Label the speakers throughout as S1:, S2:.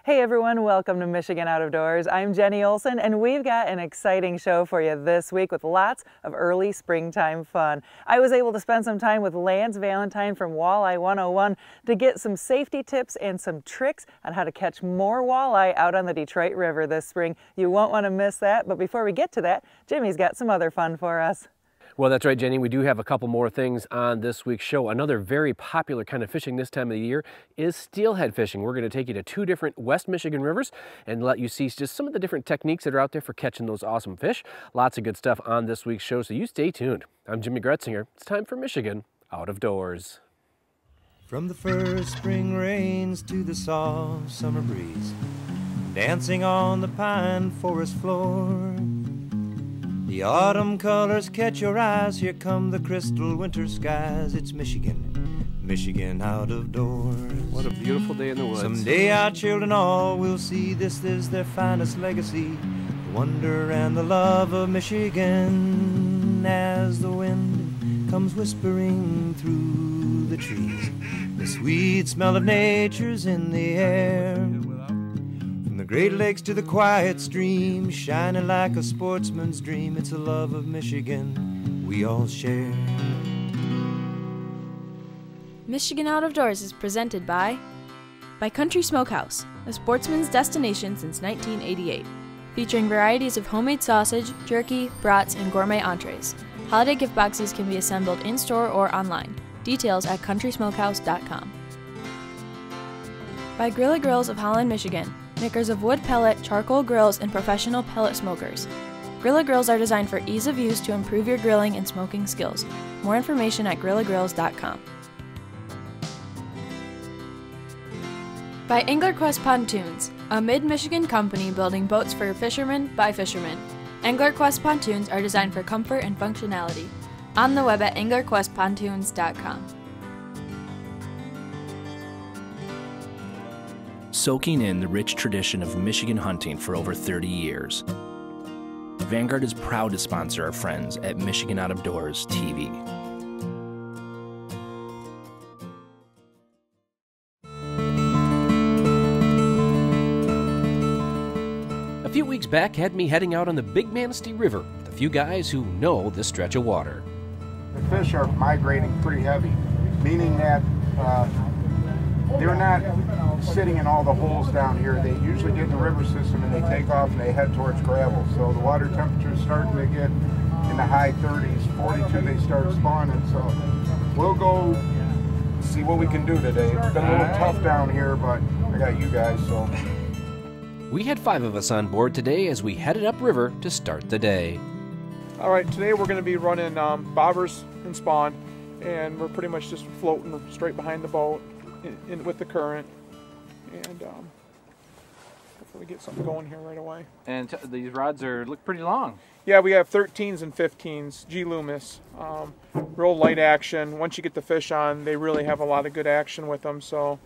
S1: Hey everyone, welcome to Michigan Out of Doors. I'm Jenny Olson and we've got an exciting show for you this week with lots of early springtime fun. I was able to spend some time with Lance Valentine from Walleye 101 to get some safety tips and some tricks on how to catch more walleye out on the Detroit River this spring. You won't want to miss that, but before we get to that, Jimmy's got some other fun for us.
S2: Well, that's right, Jenny. We do have a couple more things on this week's show. Another very popular kind of fishing this time of the year is steelhead fishing. We're going to take you to two different West Michigan rivers and let you see just some of the different techniques that are out there for catching those awesome fish. Lots of good stuff on this week's show, so you stay tuned. I'm Jimmy Gretzinger. It's time for Michigan Out of Doors.
S3: From the first spring rains to the soft summer breeze, dancing on the pine forest floor, the autumn colors catch your eyes. Here come the crystal winter skies. It's Michigan, Michigan out of doors.
S2: What a beautiful day in the woods.
S3: Someday our children all will see this is their finest legacy, the wonder and the love of Michigan. As the wind comes whispering through the trees, the sweet smell of nature's in the air. From the Great Lakes to the quiet stream, shining like a sportsman's dream, it's a love of Michigan we all share.
S4: Michigan Out of Doors is presented by Country Smokehouse, a sportsman's destination since 1988, featuring varieties of homemade sausage, jerky, brats, and gourmet entrees. Holiday gift boxes can be assembled in-store or online. Details at countrysmokehouse.com. By Grilla Grills of Holland, Michigan, makers of wood pellet, charcoal grills, and professional pellet smokers. Grilla Grills are designed for ease of use to improve your grilling and smoking skills. More information at grillagrills.com. By AnglerQuest Pontoons, a mid-Michigan company building boats for fishermen by fishermen. AnglerQuest Pontoons are designed for comfort and functionality. On the web at anglerquestpontoons.com.
S5: Soaking in the rich tradition of Michigan hunting for over 30 years, Vanguard is proud to sponsor our friends at Michigan Out of Doors TV.
S2: A few weeks back had me heading out on the Big Manistee River with a few guys who know this stretch of water.
S6: The fish are migrating pretty heavy, meaning that they're not sitting in all the holes down here. They usually get in the river system and they take off and they head towards gravel. So the water temperature is starting to get in the high 30s, 42 they start spawning. So we'll go see what we can do today. It's been a little tough down here, but I got you guys, so.
S2: We had 5 of us on board today as we headed upriver to start the day.
S7: All right, today we're going to be running bobbers and spawn, and we're pretty much just floating straight behind the boat in with the current, and hopefully get something going here right away.
S8: And these rods look pretty long.
S7: Yeah, we have 13s and 15s, G Loomis, real light action. Once you get the fish on, they really have a lot of good action with them, so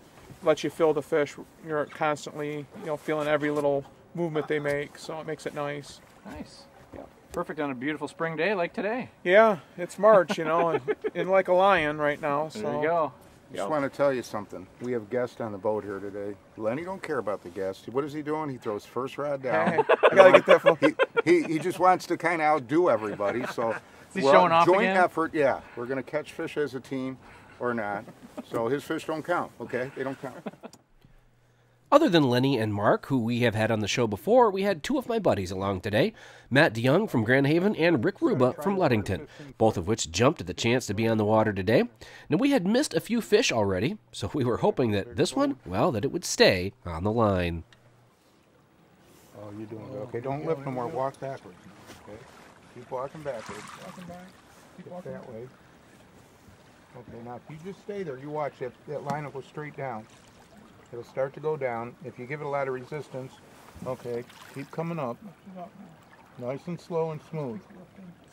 S7: lets you feel the fish. You're constantly, feeling every little movement they make, so it makes it nice.
S8: Nice. Yeah. Perfect on a beautiful spring day like today.
S7: Yeah, it's March, and like a lion right now. So.
S8: There you go.
S6: Just want to tell you something. We have guests on the boat here today. Lenny don't care about the guests. What is he doing? He throws first rod down.
S7: Hey, I gotta get that.
S6: He just wants to kind of outdo everybody. So
S8: he's showing off
S6: joint
S8: again?
S6: effort. Yeah, we're gonna catch fish as a team, or not. So his fish don't count. Okay, they don't count.
S2: Other than Lenny and Mark, who we have had on the show before, we had 2 of my buddies along today, Matt DeYoung from Grand Haven and Rick Ruba from Ludington, both of which jumped at the chance to be on the water today. Now, we had missed a few fish already, so we were hoping that this one, well, that it would stay on the line.
S6: Oh, you're doing good. Okay, don't lift no more. Walk backwards. Okay, keep walking backwards. Walking back. Keep walking that way. Okay, now if you just stay there, you watch that line will go straight down. It'll start to go down. If you give it a lot of resistance, okay, keep coming up. Nice and slow and smooth.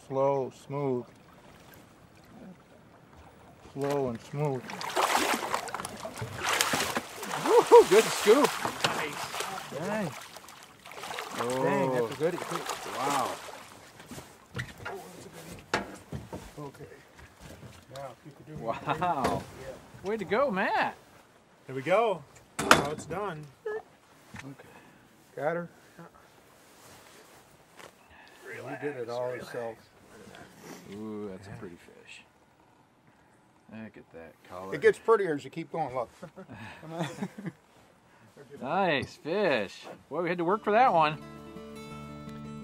S6: Slow, smooth. Slow and smooth.
S8: Woohoo, good scoop.
S6: Nice. Dang.
S8: Oh.
S6: Dang, that's a goodie.
S8: Wow.
S6: Okay. Now, if you could do
S8: Wow. Way to go, Matt.
S9: There we go. Now it's done.
S6: Okay. Got her? He did it all himself.
S8: Ooh, that's a pretty fish. Look at that color.
S6: It gets prettier as you keep going. Look.
S8: Nice fish. Boy, we had to work for that one.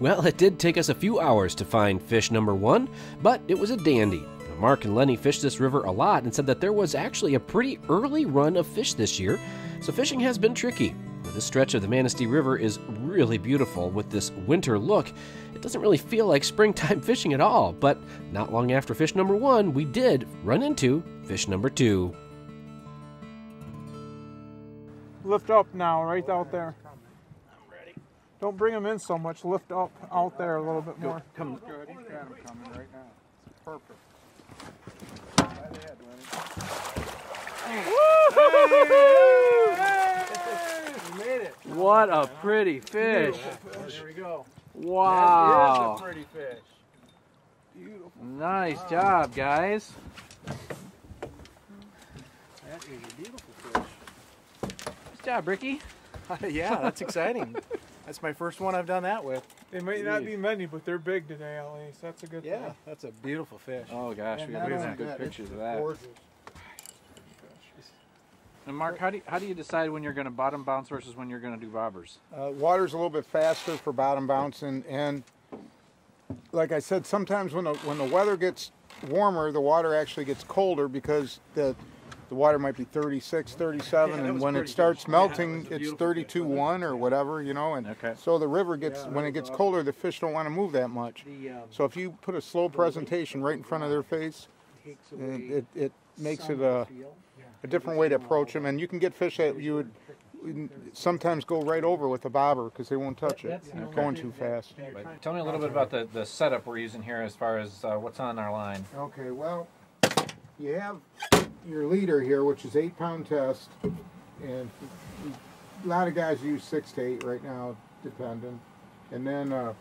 S2: Well, it did take us a few hours to find fish number 1, but it was a dandy. Mark and Lenny fished this river a lot and said that there was actually a pretty early run of fish this year, so fishing has been tricky. This stretch of the Manistee River is really beautiful with this winter look. It doesn't really feel like springtime fishing at all, but not long after fish number 1, we did run into fish number 2.
S7: Lift up now, right out there. I'm ready. Don't bring them in so much. Lift up out there a little bit more.
S8: Come.
S6: Good. He's got him coming right now. It's perfect.
S7: We made it.
S8: What a pretty fish.
S7: There we go.
S8: Wow.
S7: That is a pretty fish. Beautiful.
S8: Nice job, guys.
S3: That is a beautiful fish.
S8: Nice job, Ricky.
S3: Yeah, that's exciting. That's my first one I've done that with.
S7: They might not be many, but they're big today, at least. That's a good
S3: Yeah,
S7: thing.
S3: that's a beautiful fish.
S8: Oh gosh,
S6: And
S8: we
S6: not
S8: have some
S6: only
S8: good
S6: that,
S8: pictures
S6: it's
S8: of that.
S6: gorgeous.
S8: And Mark, how do you decide when you're going to bottom bounce versus when you're going to do bobbers?
S6: Water's a little bit faster for bottom bouncing, and like I said, sometimes when the weather gets warmer, the water actually gets colder because the water might be 36, 37, and when it starts melting, it's 32.1 or whatever, you know. And so the river gets, when it gets colder, the fish don't want to move that much. So if you put a slow presentation right in front of their face, it makes it a different way to approach them. And you can get fish that you would sometimes go right over with a bobber because they won't touch it. They're going too fast.
S8: Tell me a little bit about the setup we're using here as far as what's on our line.
S6: Okay, well, you have your leader here, which is 8-pound test, and a lot of guys use 6 to 8 right now, depending. And then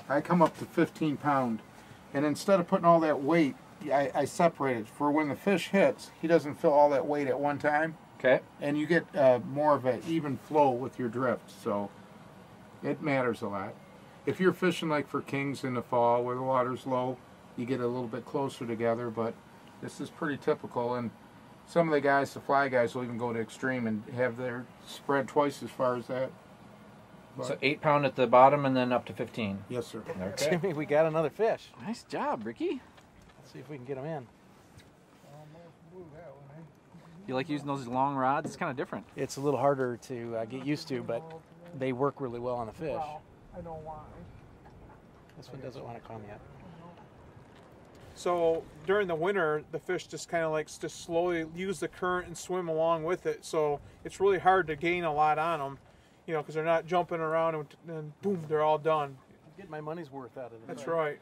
S6: I come up to 15-pound, and instead of putting all that weight, I separate it for when the fish hits. He doesn't feel all that weight at one time.
S8: Okay.
S6: And you get more of an even flow with your drift, so it matters a lot. If you're fishing like for kings in the fall where the water's low, you get a little bit closer together, but this is pretty typical. And some of the guys, the fly guys, will even go to extreme and have their spread twice as far as that. But
S8: So 8-pound at the bottom and then up to 15.
S6: yes, sir.
S8: Okay.
S3: Jimmy, we got another fish.
S8: Nice job, Ricky.
S3: Let's see if we can get him in.
S8: You like using those long rods? It's kind of different.
S3: It's a little harder to get used to, but they work really well on the fish.
S7: I know why.
S3: This one doesn't want to come yet.
S7: So during the winter, the fish just kind of likes to slowly use the current and swim along with it. So it's really hard to gain a lot on them, you know, because they're not jumping around and boom, they're all done.
S3: Get my money's worth out of them.
S7: That's right.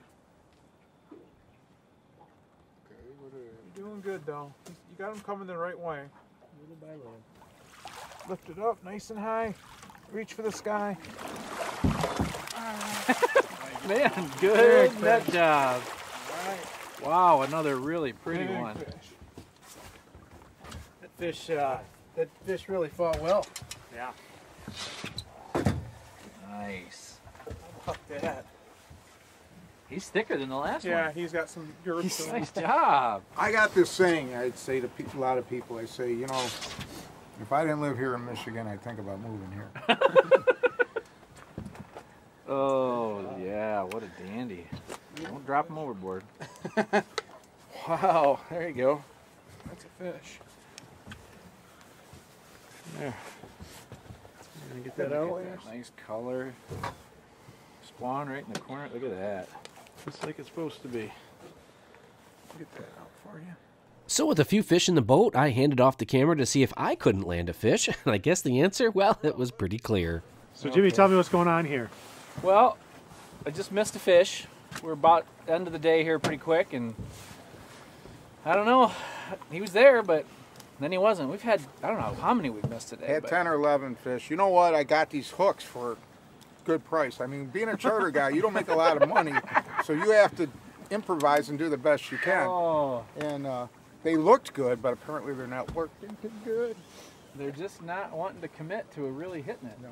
S7: You're doing good, though. You got them coming the right way.
S3: Little by little.
S7: Lift it up nice and high. Reach for the sky.
S8: Man, good
S7: Big
S8: net
S7: fish.
S8: job.
S7: All right.
S8: Wow, another really pretty
S7: Big
S8: one.
S7: fish.
S3: That fish really fought well.
S7: Yeah.
S8: Nice.
S3: Fuck that.
S8: He's thicker than the last
S7: Yeah,
S8: one.
S7: he's got some girth to him.
S8: Nice job.
S6: I got this saying I'd say to a lot of people. I say, you know, if I didn't live here in Michigan, I'd think about moving here.
S8: Oh, yeah, what a dandy. Don't drop him overboard.
S3: Wow, there you go.
S7: That's a fish.
S3: There. Gonna get that out.
S8: Nice color. Spawn right in the corner. Look at that.
S3: Just like it's supposed to be.
S7: Get that out for you.
S2: So with a few fish in the boat, I handed off the camera to see if I couldn't land a fish, and I guess the answer, well, it was pretty clear.
S9: So Jimmy, tell me what's going on here.
S8: Well, I just missed a fish. We're about end of the day here pretty quick, and I don't know. He was there, but then he wasn't. We've had, I don't know how many we've missed today.
S6: Had
S8: but
S6: 10 or 11 fish. You know what? I got these hooks for good price. I mean, being a charter guy, you don't make a lot of money, so you have to improvise and do the best you can.
S8: Oh.
S6: And they looked good, but apparently they're not working too good.
S8: They're just not wanting to commit to really hitting it.
S6: No.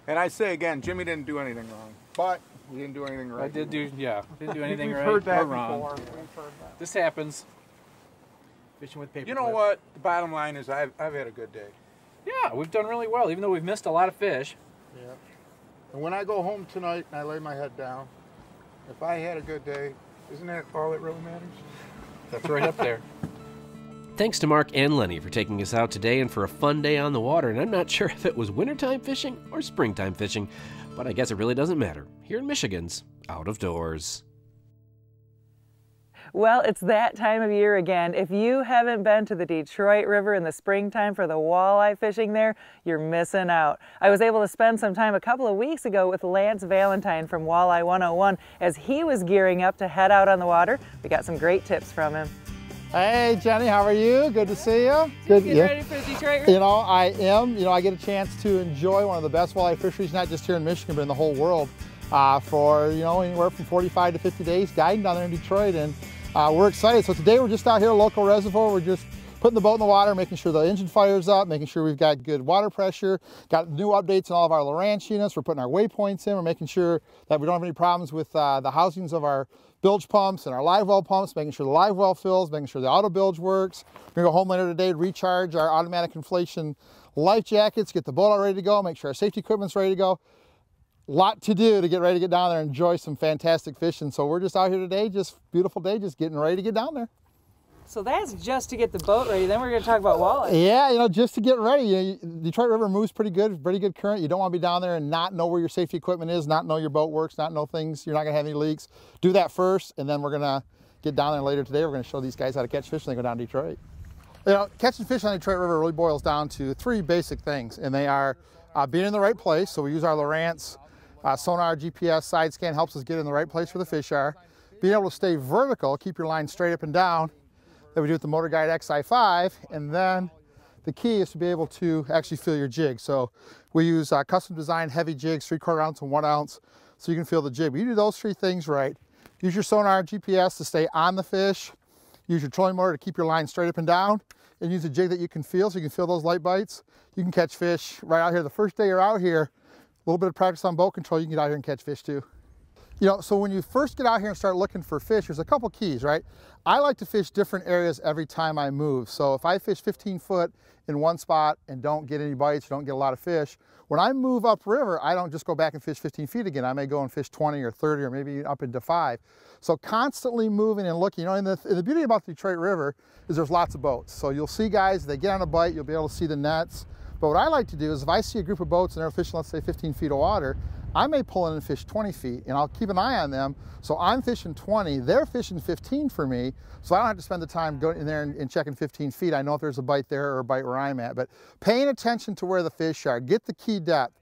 S6: And I say again, Jimmy didn't do anything wrong, but he didn't do anything right.
S8: Didn't do anything
S7: We've
S8: right
S7: heard that
S8: or wrong.
S7: before. We've heard that.
S8: This happens. Fishing with paper.
S6: You know what? The bottom line is I've had a good day.
S8: Yeah, we've done really well, even though we've missed a lot of fish.
S6: Yeah. And when I go home tonight and I lay my head down, if I had a good day, isn't that all that really matters?
S8: That's right up there.
S2: Thanks to Mark and Lenny for taking us out today and for a fun day on the water. And I'm not sure if it was wintertime fishing or springtime fishing, but I guess it really doesn't matter. Here in Michigan's Out of Doors.
S1: Well, it's that time of year again. If you haven't been to the Detroit River in the springtime for the walleye fishing there, you're missing out. I was able to spend some time a couple of weeks ago with Lance Valentine from Walleye 101 as he was gearing up to head out on the water. We got some great tips from him.
S10: Hey Jenny, how are you? Good to see you. Good.
S1: Getting ready for the Detroit River?
S10: You know, I am. You know, I get a chance to enjoy one of the best walleye fisheries, not just here in Michigan, but in the whole world, for, you know, anywhere from 45 to 50 days guiding down there in Detroit. And we're excited. So today we're just out here at a local reservoir. We're just putting the boat in the water, making sure the engine fires up, making sure we've got good water pressure, got new updates on all of our Lowrance units. We're putting our waypoints in. We're making sure that we don't have any problems with the housings of our bilge pumps and our live well pumps, making sure the live well fills, making sure the auto bilge works. We're gonna go home later today to recharge our automatic inflation life jackets, get the boat all ready to go, make sure our safety equipment's ready to go. Lot to do to get ready to get down there and enjoy some fantastic fishing. So we're just out here today, just beautiful day, just getting ready to get down there.
S1: So that's just to get the boat ready. Then we're going to talk about walleye.
S10: Yeah, you know, just to get ready. You know, Detroit River moves pretty good current. You don't want to be down there and not know where your safety equipment is, not know your boat works, not know things. You're not going to have any leaks. Do that first, and then we're going to get down there later today. We're going to show these guys how to catch fish when they go down to Detroit. You know, catching fish on the Detroit River really boils down to three basic things, and they are being in the right place. So we use our Lowrance sonar, GPS, side scan helps us get in the right place where the fish are. Being able to stay vertical, keep your line straight up and down. That we do with the Motor Guide XI5, and then the key is to be able to actually feel your jig. So we use custom designed heavy jigs, 3/4 ounce and 1 ounce, so you can feel the jig. But you do those three things right. Use your sonar GPS to stay on the fish. Use your trolling motor to keep your line straight up and down, and use a jig that you can feel so you can feel those light bites. You can catch fish right out here. The first day you're out here, a little bit of practice on boat control, you can get out here and catch fish too. You know, so when you first get out here and start looking for fish, there's a couple keys, right? I like to fish different areas every time I move. So if I fish 15 foot in one spot and don't get any bites, don't get a lot of fish, when I move upriver, I don't just go back and fish 15 feet again. I may go and fish 20 or 30 or maybe up into 5. So constantly moving and looking. You know, and the beauty about the Detroit River is there's lots of boats. So you'll see guys, they get on a bite, you'll be able to see the nets. But what I like to do is if I see a group of boats and they're fishing, let's say 15 feet of water, I may pull in and fish 20 feet and I'll keep an eye on them. So I'm fishing 20, they're fishing 15 for me. So I don't have to spend the time going in there and checking 15 feet. I know if there's a bite there or a bite where I'm at, but paying attention to where the fish are, get the key depth.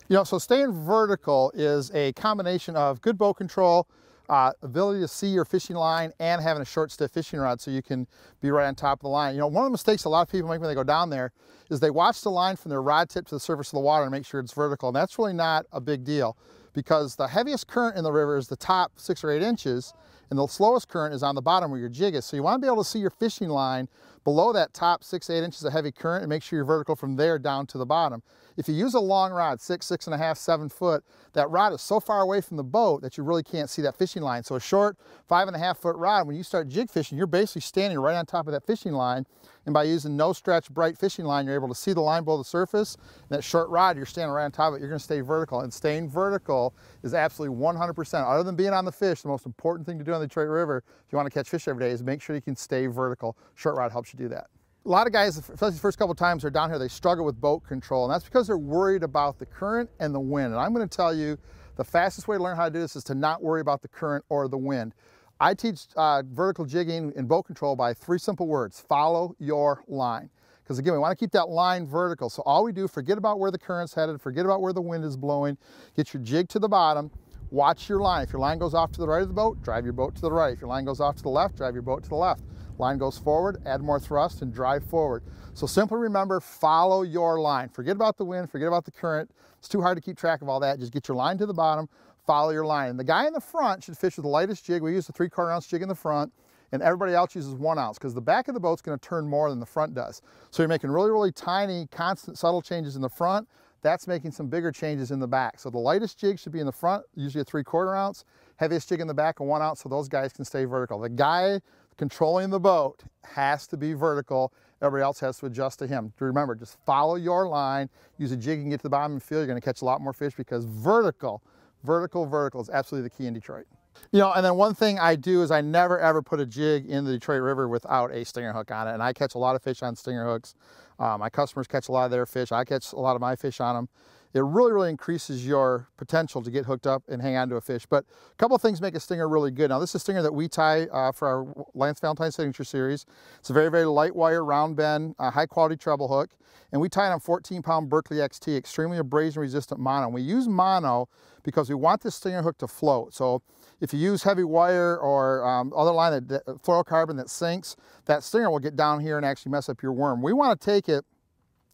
S10: You know, so staying vertical is a combination of good boat control, ability to see your fishing line, and having a short stiff fishing rod so you can be right on top of the line. You know, one of the mistakes a lot of people make when they go down there is they watch the line from their rod tip to the surface of the water and make sure it's vertical, and that's really not a big deal because the heaviest current in the river is the top 6 or 8 inches and the slowest current is on the bottom where your jig is. So you want to be able to see your fishing line below that top 6 to 8 inches of heavy current and make sure you're vertical from there down to the bottom. If you use a long rod, 6, 6.5, 7 foot, that rod is so far away from the boat that you really can't see that fishing line. So a short 5.5 foot rod, when you start jig fishing, you're basically standing right on top of that fishing line. And by using no stretch, bright fishing line, you're able to see the line below the surface. And that short rod, you're standing right on top of it, you're gonna stay vertical. And staying vertical is absolutely 100%. Other than being on the fish, the most important thing to do on the Detroit River, if you wanna catch fish every day, is make sure you can stay vertical. Short rod helps you do that. A lot of guys, especially the first couple of times they're down here, they struggle with boat control, and that's because they're worried about the current and the wind. And I'm going to tell you the fastest way to learn how to do this is to not worry about the current or the wind. I teach vertical jigging and boat control by 3 simple words: follow your line. Because again, we want to keep that line vertical. So all we do, forget about where the current's headed, forget about where the wind is blowing, get your jig to the bottom, watch your line. If your line goes off to the right of the boat, drive your boat to the right. If your line goes off to the left, drive your boat to the left. Line goes forward, add more thrust, and drive forward. So simply remember, follow your line. Forget about the wind, forget about the current. It's too hard to keep track of all that. Just get your line to the bottom, follow your line. And the guy in the front should fish with the lightest jig. We use the 3/4 ounce jig in the front. and everybody else uses 1 ounce because the back of the boat's going to turn more than the front does. So you're making really, really tiny, constant, subtle changes in the front. That's making some bigger changes in the back. So the lightest jig should be in the front, usually a 3/4 ounce. Heaviest jig in the back, a 1 ounce, so those guys can stay vertical. The guy controlling the boat has to be vertical. Everybody else has to adjust to him. Remember, just follow your line, use a jig and get to the bottom and feel. You're going to catch a lot more fish because vertical is absolutely the key in Detroit. You know, and then one thing I do is I never ever put a jig in the Detroit River without a stinger hook on it, and I catch a lot of fish on stinger hooks. My customers catch a lot of their fish. I catch a lot of my fish on them. It really, really increases your potential to get hooked up and hang on to a fish. But a couple of things make a stinger really good. Now, this is a stinger that we tie for our Lance Valentine Signature Series. It's a very, very light wire, round bend, high quality treble hook. And we tie it on 14-pound Berkeley XT, extremely abrasion resistant mono. And we use mono because we want this stinger hook to float. So if you use heavy wire or other line, fluorocarbon that sinks, that stinger will get down here and actually mess up your worm. We want to take it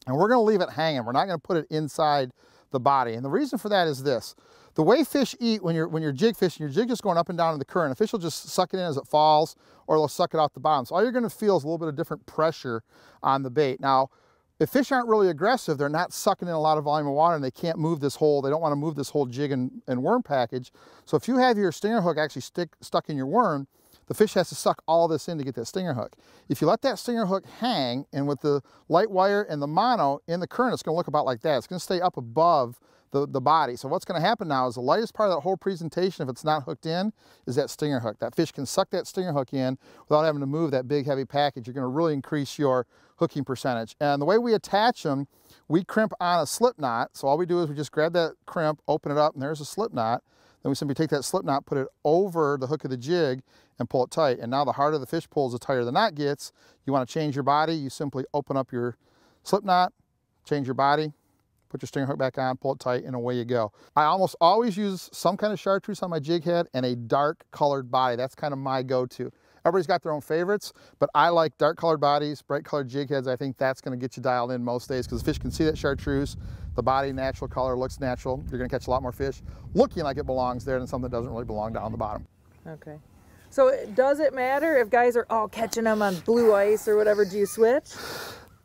S10: and we're going to leave it hanging. We're not going to put it inside the body. And the reason for that is this. The way fish eat when you're jig fishing, your jig is going up and down in the current. A fish will just suck it in as it falls, or they'll suck it off the bottom. So all you're going to feel is a little bit of different pressure on the bait. Now, if fish aren't really aggressive, they're not sucking in a lot of volume of water and they can't move this whole, they don't want to move this whole jig and worm package. So if you have your stinger hook actually stuck in your worm, the fish has to suck all this in to get that stinger hook. If you let that stinger hook hang, and with the light wire and the mono in the current, it's going to look about like that. It's going to stay up above the body. So what's going to happen now is the lightest part of that whole presentation, if it's not hooked in, is that stinger hook. That fish can suck that stinger hook in without having to move that big heavy package. You're going to really increase your hooking percentage. And the way we attach them, we crimp on a slip knot. So all we do is we just grab that crimp, open it up, and there's a slip knot. Then we simply take that slip knot, put it over the hook of the jig, and pull it tight. And now the harder the fish pulls, the tighter the knot gets. You want to change your body, you simply open up your slip knot, change your body, put your stinger hook back on, pull it tight, and away you go. I almost always use some kind of chartreuse on my jig head and a dark colored body. That's kind of my go-to. Everybody's got their own favorites, but I like dark colored bodies, bright colored jig heads. I think that's going to get you dialed in most days because the fish can see that chartreuse. The body, natural color, looks natural. You're going to catch a lot more fish looking like it belongs there than something that doesn't really belong down the bottom.
S1: Okay. So does it matter if guys are all catching them on blue ice or whatever? Do you switch?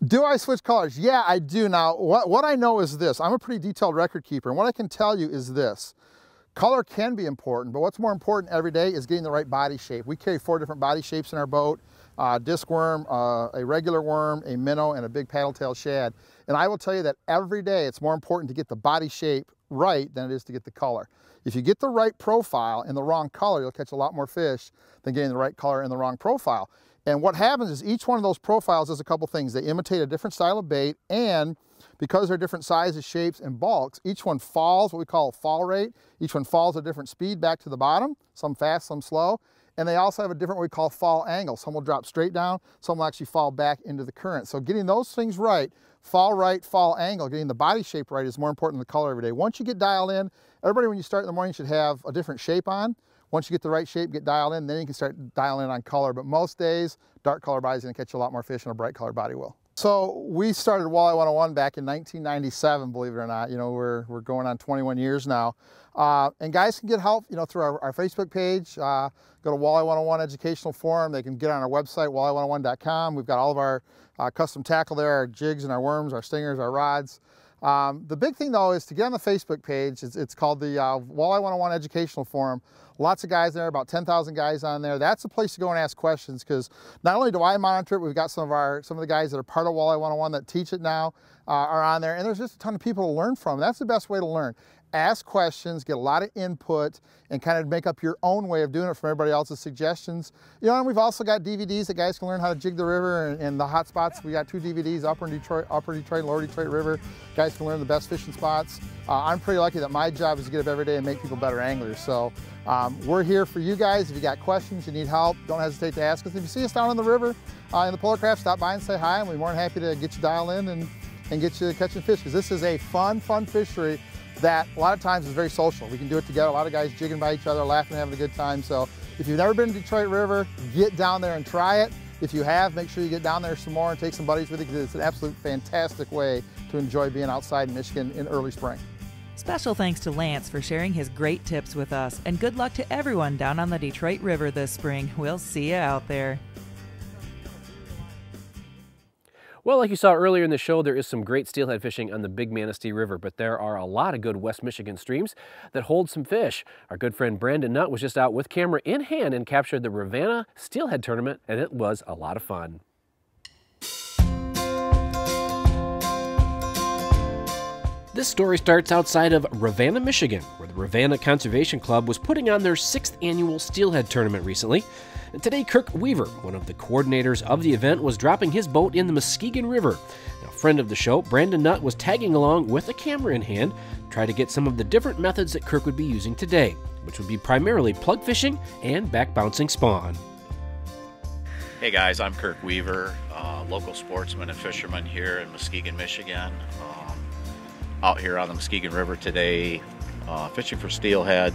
S10: Do I switch colors? Yeah, I do. Now, what I know is this. I'm a pretty detailed record keeper, and what I can tell you is this. Color can be important, but what's more important every day is getting the right body shape. We carry 4 different body shapes in our boat. Disc worm, a regular worm, a minnow, and a big paddle-tail shad. And I will tell you that every day it's more important to get the body shape right than it is to get the color. If you get the right profile in the wrong color, you'll catch a lot more fish than getting the right color in the wrong profile. And what happens is each one of those profiles does a couple things. They imitate a different style of bait, and because they're different sizes, shapes, and bulks, each one falls, what we call a fall rate. Each one falls at a different speed back to the bottom, some fast, some slow. And they also have a different what we call fall angle. Some will drop straight down, some will actually fall back into the current. So getting those things right, fall angle, getting the body shape right is more important than the color every day. Once you get dialed in, everybody when you start in the morning should have a different shape on. Once you get the right shape, get dialed in, then you can start dialing in on color. But most days, dark color body is going to catch a lot more fish than a bright color body will. So we started Walleye 101 back in 1997, believe it or not. You know, we're going on 21 years now. And guys can get help, you know, through our Facebook page. Go to Walleye 101 Educational Forum. They can get on our website, walleye101.com. We've got all of our custom tackle there, our jigs and our worms, our stingers, our rods. The big thing though is to get on the Facebook page. It's called the Walleye 101 Educational Forum. Lots of guys there, about 10,000 guys on there. That's the place to go and ask questions because not only do I monitor it, we've got some of the guys that are part of Walleye 101 that teach it now are on there, and there's just a ton of people to learn from. That's the best way to learn. Ask questions, get a lot of input, and kind of make up your own way of doing it from everybody else's suggestions. You know, and we've also got DVDs that guys can learn how to jig the river and the hot spots. We got 2 DVDs, Upper Detroit, Lower Detroit River. Guys can learn the best fishing spots. I'm pretty lucky that my job is to get up every day and make people better anglers. So we're here for you guys. If you got questions, you need help, don't hesitate to ask us. If you see us down on the river in the Polar Craft, stop by and say hi, and we're more than happy to get you dialed in and get you catching fish, because this is a fun fishery that a lot of times is very social. We can do it together. A lot of guys jigging by each other, laughing, having a good time. So if you've never been to Detroit River, get down there and try it. If you have, make sure you get down there some more and take some buddies with you, because it's an absolute fantastic way to enjoy being outside in Michigan in early spring.
S1: Special thanks to Lance for sharing his great tips with us, and good luck to everyone down on the Detroit River this spring. We'll see you out there.
S2: Well, like you saw earlier in the show, there is some great steelhead fishing on the Big Manistee River, but there are a lot of good West Michigan streams that hold some fish. Our good friend Brandon Nutt was just out with camera in hand and captured the Ravenna Steelhead Tournament, and it was a lot of fun. This story starts outside of Ravenna, Michigan, where the Ravenna Conservation Club was putting on their 6th annual Steelhead Tournament recently. And today, Kirk Weaver, one of the coordinators of the event, was dropping his boat in the Muskegon River. Now, friend of the show, Brandon Nutt, was tagging along with a camera in hand to try to get some of the different methods that Kirk would be using today, which would be primarily plug fishing and back-bouncing spawn.
S11: Hey guys, I'm Kirk Weaver, local sportsman and fisherman here in Muskegon, Michigan. Out here on the Muskegon River today, fishing for steelhead.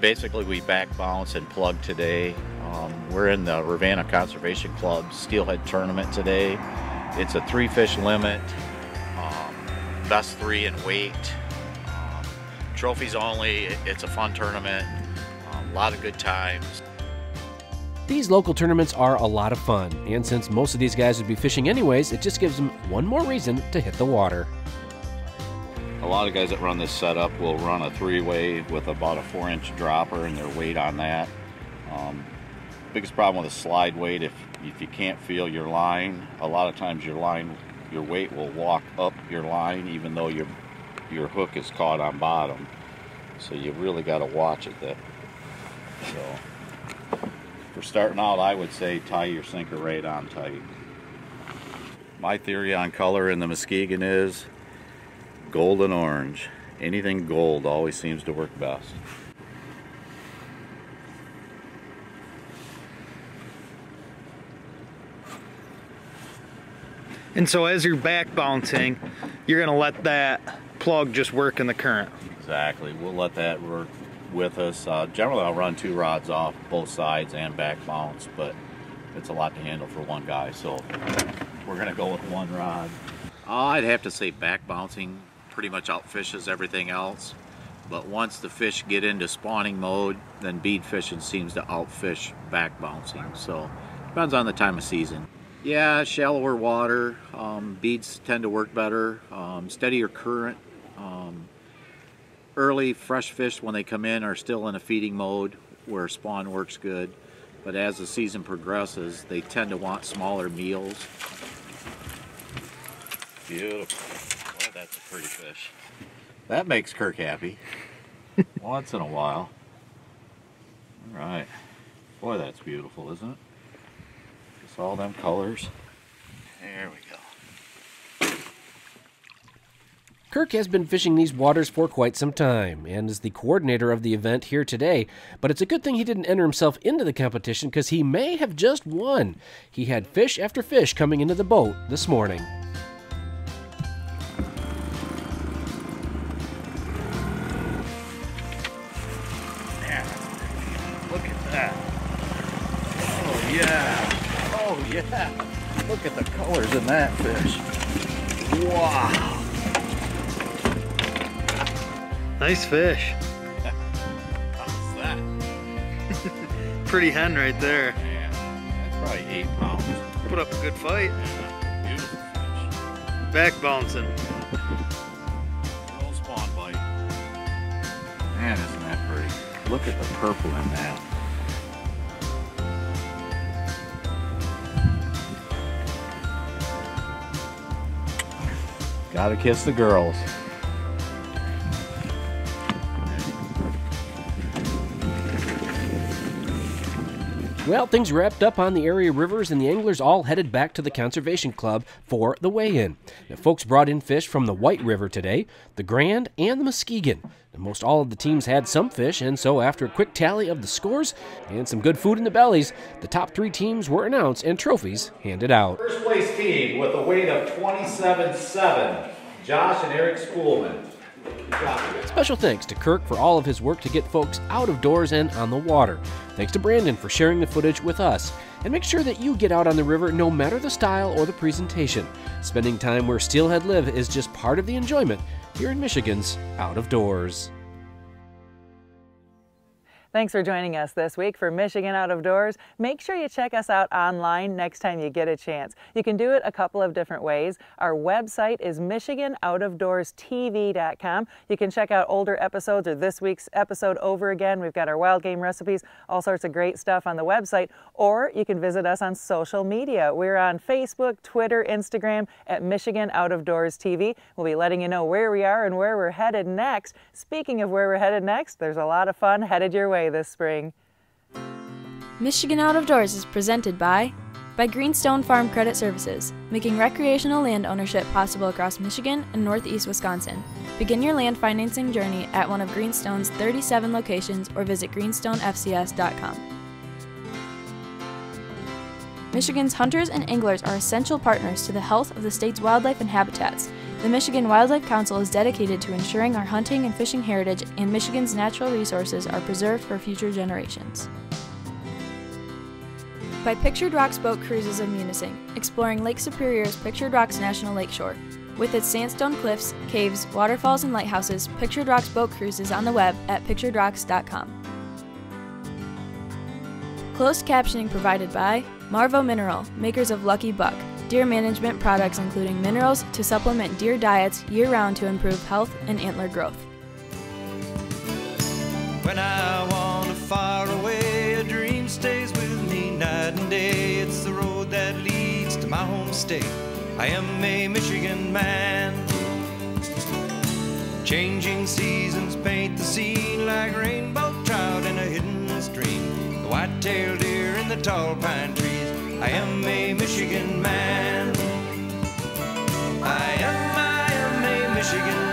S11: Basically, we back bounce and plug today. We're in the Ravenna Conservation Club Steelhead Tournament today. It's a 3-fish limit, best 3 in weight, trophies only. It's a fun tournament, a lot of good times.
S2: These local tournaments are a lot of fun, and since most of these guys would be fishing anyways, it just gives them one more reason to hit the water.
S11: A lot of guys that run this setup will run a 3-way with about a 4-inch dropper and their weight on that. Biggest problem with a slide weight, if you can't feel your line, a lot of times your weight will walk up your line even though your hook is caught on bottom. So you really got to watch it. So for starting out, I would say tie your sinker right on tight. My theory on color in the Muskegon is gold and orange. Anything gold always seems to work best.
S12: And so as you're back bouncing, you're gonna let that plug just work in the current.
S11: Exactly, we'll let that work with us. Generally I'll run 2 rods off both sides and back bounce, but it's a lot to handle for one guy, so we're gonna go with 1 rod. I'd have to say back bouncing pretty much outfishes everything else, but once the fish get into spawning mode, then bead fishing seems to outfish back bouncing. So depends on the time of season. Yeah, shallower water, beads tend to work better, steadier current. Early fresh fish when they come in are still in a feeding mode where spawn works good, but as the season progresses they tend to want smaller meals. Beautiful. That's a pretty fish. That makes Kirk happy. Once in a while. All right. Boy, that's beautiful, isn't it? Just all them colors. There we go.
S2: Kirk has been fishing these waters for quite some time and is the coordinator of the event here today, but it's a good thing he didn't enter himself into the competition because he may have just won. He had fish after fish coming into the boat this morning.
S11: Look at that. Oh yeah. Oh yeah. Look at the colors in that fish. Wow.
S12: Nice fish.
S11: How's that?
S12: Pretty hen right there.
S11: Man, that's probably 8 pounds.
S12: Put up a good fight.
S11: Yeah, beautiful fish.
S12: Back bouncing.
S11: Little spawn bite. Man, isn't that pretty? Look at the purple in that. Gotta kiss the girls.
S2: Well, things wrapped up on the area rivers and the anglers all headed back to the Conservation Club for the weigh-in. Now, folks brought in fish from the White River today, the Grand, and the Muskegon. Now, most all of the teams had some fish, and so after a quick tally of the scores and some good food in the bellies, the top 3 teams were announced and trophies handed out.
S13: First place team with a weight of 27.7, Josh and Eric Spoolman.
S2: Special thanks to Kirk for all of his work to get folks out of doors and on the water. Thanks to Brandon for sharing the footage with us. And make sure that you get out on the river no matter the style or the presentation. Spending time where steelhead live is just part of the enjoyment here in Michigan's Out of Doors.
S1: Thanks for joining us this week for Michigan Out of Doors. Make sure you check us out online next time you get a chance. You can do it a couple of different ways. Our website is MichiganOutofDoorsTV.com. You can check out older episodes or this week's episode over again. We've got our wild game recipes, all sorts of great stuff on the website. Or you can visit us on social media. We're on Facebook, Twitter, Instagram at Michigan Out of Doors TV. We'll be letting you know where we are and where we're headed next. Speaking of where we're headed next, there's a lot of fun headed your way this spring.
S4: Michigan Out of Doors is presented by Greenstone Farm Credit Services, making recreational land ownership possible across Michigan and northeast Wisconsin. Begin your land financing journey at one of Greenstone's 37 locations or visit greenstonefcs.com. Michigan's hunters and anglers are essential partners to the health of the state's wildlife and habitats. The Michigan Wildlife Council is dedicated to ensuring our hunting and fishing heritage and Michigan's natural resources are preserved for future generations. By Pictured Rocks Boat Cruises of Munising, exploring Lake Superior's Pictured Rocks National Lakeshore. With its sandstone cliffs, caves, waterfalls, and lighthouses, Pictured Rocks Boat Cruise is on the web at picturedrocks.com. Closed captioning provided by Marvo Mineral, makers of Lucky Buck, deer management products including minerals to supplement deer diets year-round to improve health and antler growth.
S3: When I wander far away, a dream stays with me night and day. It's the road that leads to my home state. I am a Michigan man. Changing seasons paint the scene like rainbow trout in a hidden stream. The white-tailed deer in the tall pine trees. I am a Michigan man. I am a Michigan man.